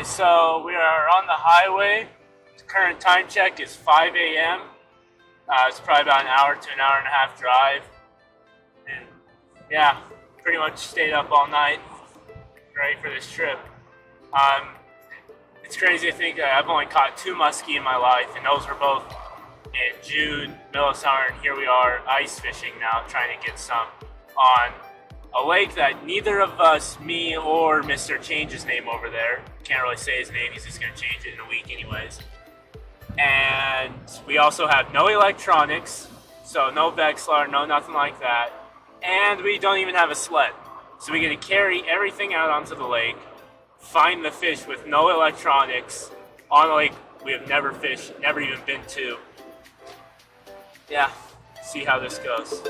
So we are on the highway. The current time check is 5 a.m. It's probably about an hour to an hour and a half drive. And yeah, pretty much stayed up all night, ready for this trip. It's crazy to think that I've only caught 2 muskie in my life, and those were both in June, middle of summer, and here we are ice fishing now, trying to get some on a lake that neither of us, me or Mr. Change's name over there, can't really say his name, he's just going to change it in a week anyways. And we also have no electronics, so no Vexlar, no nothing like that. And we don't even have a sled. So we're going to carry everything out onto the lake, find the fish with no electronics on a lake we have never fished, never even been to. Yeah, see how this goes.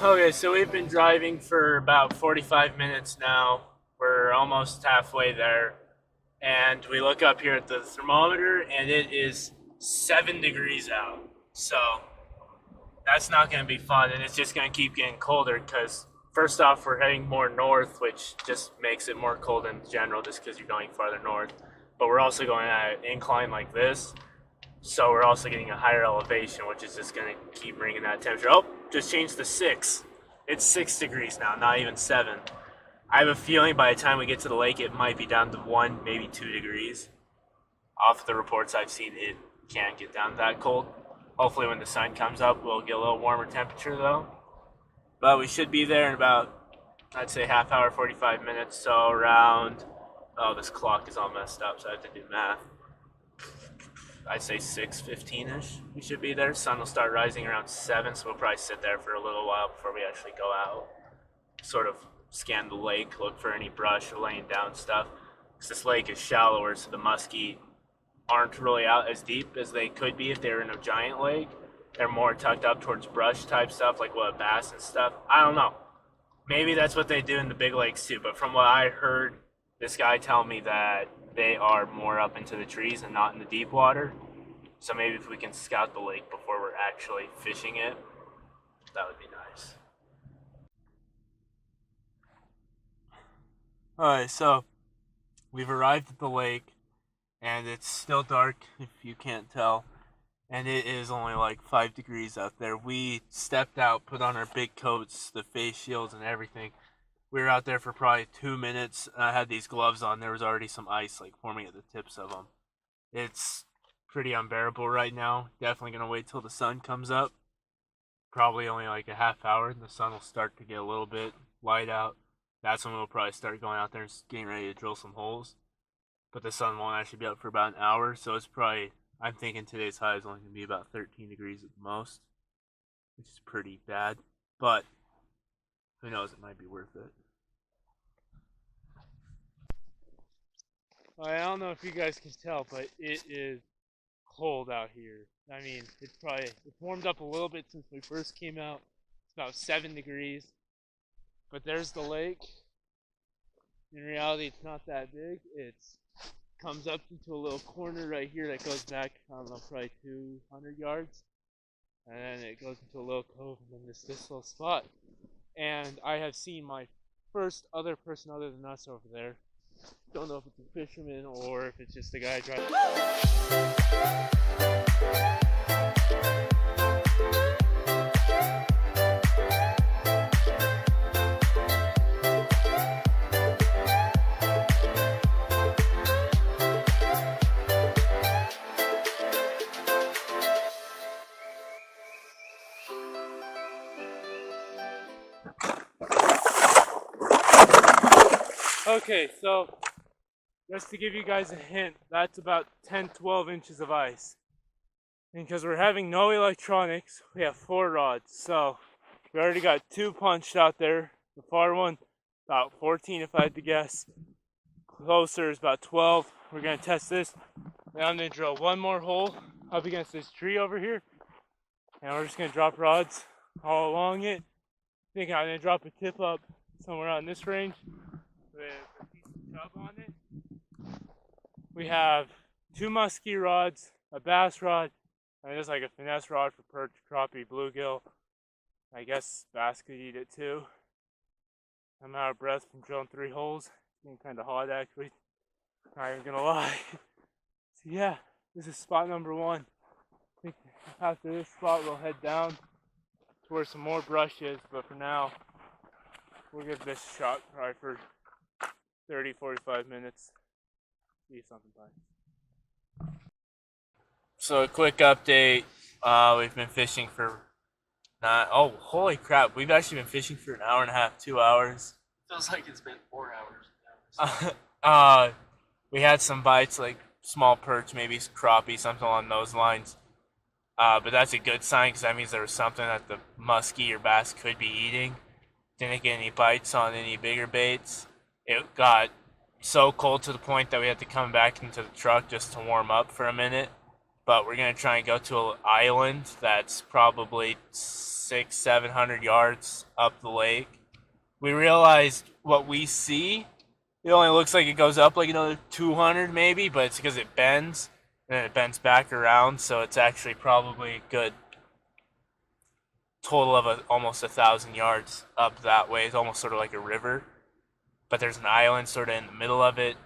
Okay, so we've been driving for about 45 minutes now. We're almost halfway there. And we look up here at the thermometer and it is 7 degrees out. So that's not going to be fun, and it's just going to keep getting colder because first off, we're heading more north, which just makes it more cold in general just because you're going farther north. But we're also going at an incline like this. So we're also getting a higher elevation, which is just going to keep bringing that temperature. Oh, just changed to 6. It's 6 degrees now, not even 7. I have a feeling by the time we get to the lake, it might be down to 1, maybe 2 degrees. Off the reports I've seen, it can't get down that cold. Hopefully when the sun comes up, we'll get a little warmer temperature though. But we should be there in about, I'd say half hour, 45 minutes. So around, oh, this clock is all messed up, so I have to do math. I'd say 6:15ish we should be there. Sun will start rising around 7, so we'll probably sit there for a little while before we actually go out. Sort of scan the lake, look for any brush or laying down stuff. Because this lake is shallower, so the muskie aren't really out as deep as they could be if they were in a giant lake. They're more tucked up towards brush type stuff, like what, bass and stuff. I don't know. Maybe that's what they do in the big lakes too, but from what I heard this guy tell me that they are more up into the trees and not in the deep water. So maybe if we can scout the lake before we're actually fishing it, that would be nice. Alright, so we've arrived at the lake and it's still dark if you can't tell, and it is only like 5 degrees out there. We stepped out, put on our big coats, the face shields and everything. We were out there for probably 2 minutes. I had these gloves on. There was already some ice like forming at the tips of them. It's pretty unbearable right now. Definitely going to wait till the sun comes up. Probably only like a half hour and the sun will start to get a little bit light out. That's when we'll probably start going out there and getting ready to drill some holes. But the sun won't actually be up for about an hour, so it's probably, I'm thinking today's high is only going to be about 13 degrees at the most, which is pretty bad. But who knows, it might be worth it. I don't know if you guys can tell, but it is cold out here. I mean, it's warmed up a little bit since we first came out. It's about 7 degrees. But there's the lake. In reality, it's not that big. It comes up into a little corner right here that goes back, I don't know, probably 200 yards. And then it goes into a little cove and then this little spot. And I have seen my first other person other than us over there. Don't know if it's a fisherman or if it's just a guy driving. Okay, so just to give you guys a hint, that's about 10-12 inches of ice. And because we're having no electronics, we have 4 rods. So we already got 2 punched out there. The far one, about 14 if I had to guess. Closer is about 12. We're going to test this. Now I'm going to drill one more hole up against this tree over here. And we're just going to drop rods all along it. I think I'm going to drop a tip up somewhere on this range. with a piece of chub on it. We have 2 musky rods, a bass rod, and just like a finesse rod for perch, crappie, bluegill. I guess bass could eat it too. I'm out of breath from drilling 3 holes. It's getting kind of hot actually. Not even gonna lie. So yeah, this is spot number 1. I think after this spot we'll head down to where some more brush is, but for now we'll give this a shot probably for 30-45 minutes. See if something bites. So a quick update. We've been fishing for oh, holy crap. We've actually been fishing for an hour and a half, 2 hours. Feels like it's been 4 hours. We had some bites, like small perch, maybe crappie, something along those lines. But that's a good sign because that means there was something that the muskie or bass could be eating. Didn't get any bites on any bigger baits. It got so cold to the point that we had to come back into the truck just to warm up for a minute. But we're going to try and go to an island that's probably 600-700 yards up the lake. We realized what we see, it only looks like it goes up like another 200 maybe, but it's because it bends, and then it bends back around, so it's actually probably a good total of almost 1,000 yards up that way. It's almost sort of like a river, but there's an island sort of in the middle of it.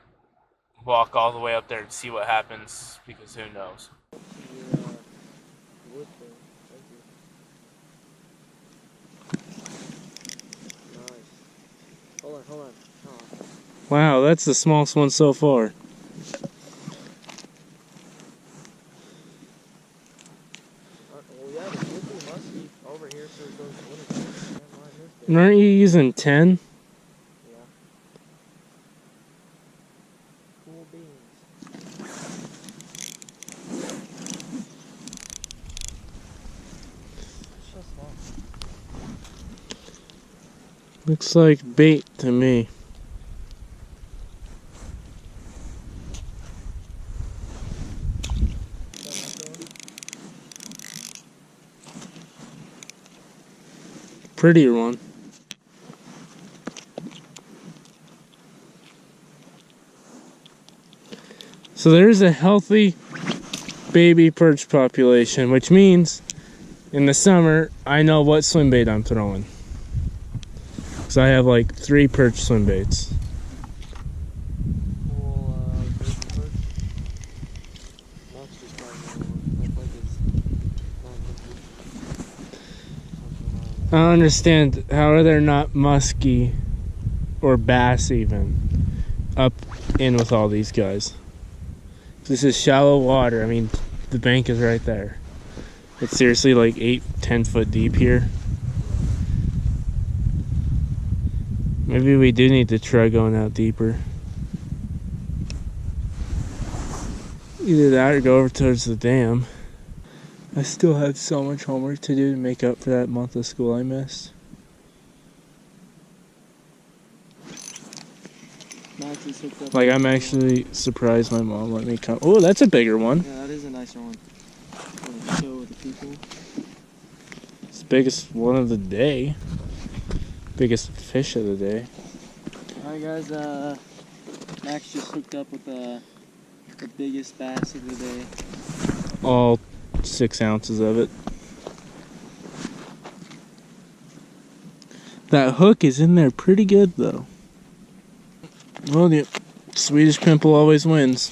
Walk all the way up there and see what happens, because who knows. Hold on. Wow, that's the smallest one so far. Well, yeah, the wood must be over here for those little. And aren't you using 10? Yeah. Cool beans. It's so small. Looks like bait to me. Prettier one. So there's a healthy baby perch population, which means in the summer I know what swim bait I'm throwing. So I have like 3 perch swim baits. I don't understand, how are there not muskie or bass even up in with all these guys? This is shallow water. I mean, the bank is right there. It's seriously like 8-10 foot deep here. Maybe we do need to try going out deeper. Either that or go over towards the dam. I still have so much homework to do to make up for that month of school I missed. Like, I'm actually surprised my mom let me come. Oh, that's a bigger one. Yeah, that is a nicer one. Want to show the people? It's the biggest one of the day. Biggest fish of the day. Alright guys, Max just hooked up with the biggest bass of the day. All 6 ounces of it. That hook is in there pretty good though. Well, the Swedish pimple always wins.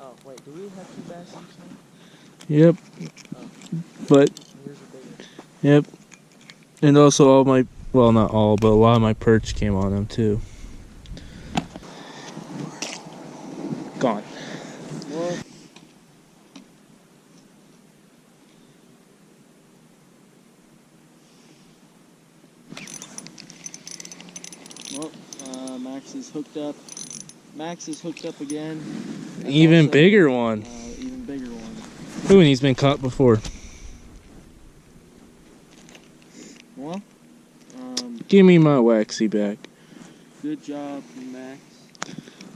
Oh, wait, do we have 2 bass each now? Yep. Oh. But, Here's a bigger. yep. And also all my, well, not all, but a lot of my perch came on them too. Gone. Well, Max is hooked up. Max is hooked up again. That's Even also, bigger one. Even bigger one. Ooh, and he's been caught before. Well, Give me my waxy back. good job, Max.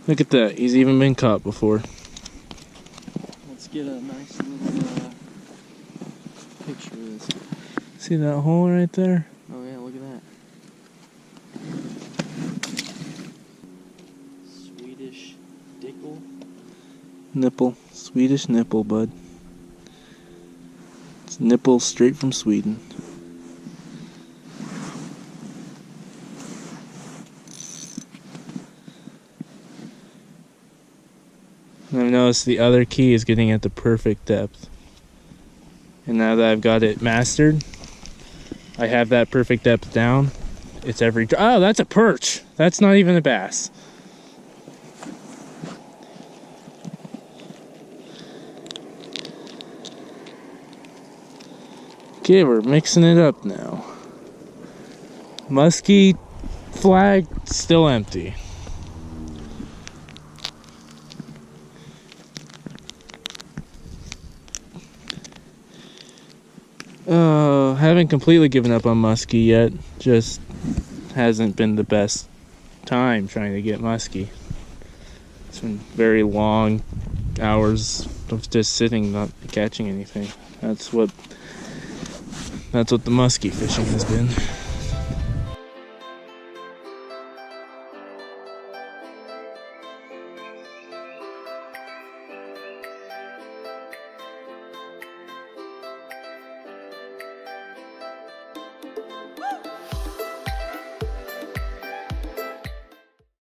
Look at that. He's even been caught before. Let's get a nice little picture of this. See that hole right there? Oh yeah, look at that. Nipple. Swedish nipple, bud. It's nipple straight from Sweden. I've noticed the other key is getting at the perfect depth. And now that I've got it mastered, I have that perfect depth down. It's every... Oh, that's a perch! That's not even a bass. Okay, we're mixing it up now. Muskie flag still empty. Haven't completely given up on muskie yet. Just hasn't been the best time trying to get muskie. It's been very long hours of just sitting, not catching anything. That's what the muskie fishing has been.